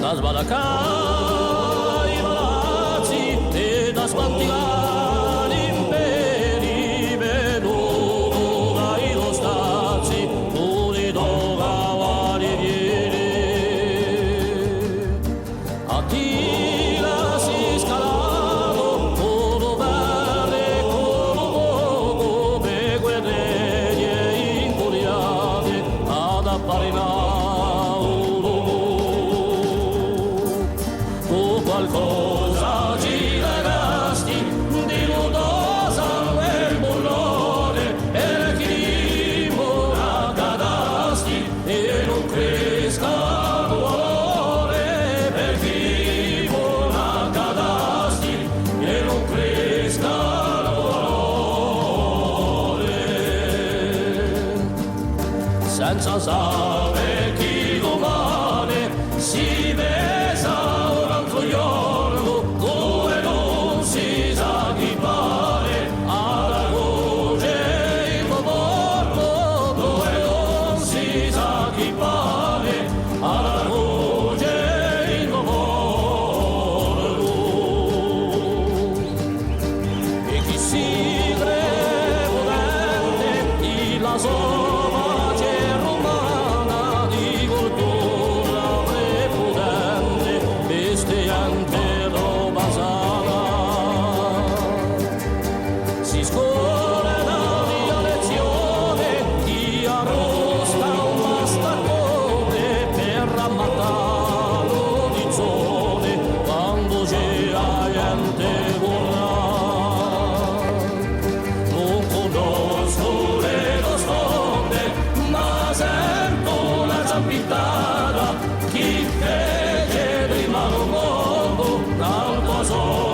da sbalaccare i palazzi e da spantigare imperi venuto dai lo stazzi pure dove viene a tira si scalato colo verde colo poco per guerriere incuriate ad apparinare qualcosa ci legasti di nudosa nel bullone e chi ora cadasti e non cresca l'uore per chi ora cadasti e non cresca l'uore senza sapere chi domani si besa giorno dove non si sa chi pare alla voce il borgo dove non si sa chi pare alla voce il borgo e chi si crede potente la sua pace romana di cultura prepotente bestiante roba sana si scorre la mia lezione chi arrosta un bastaccone per rammatarlo di zone quando c'è la gente vorrà non conosco le nostre ma sento la zampitata chi fece prima un mondo tanto so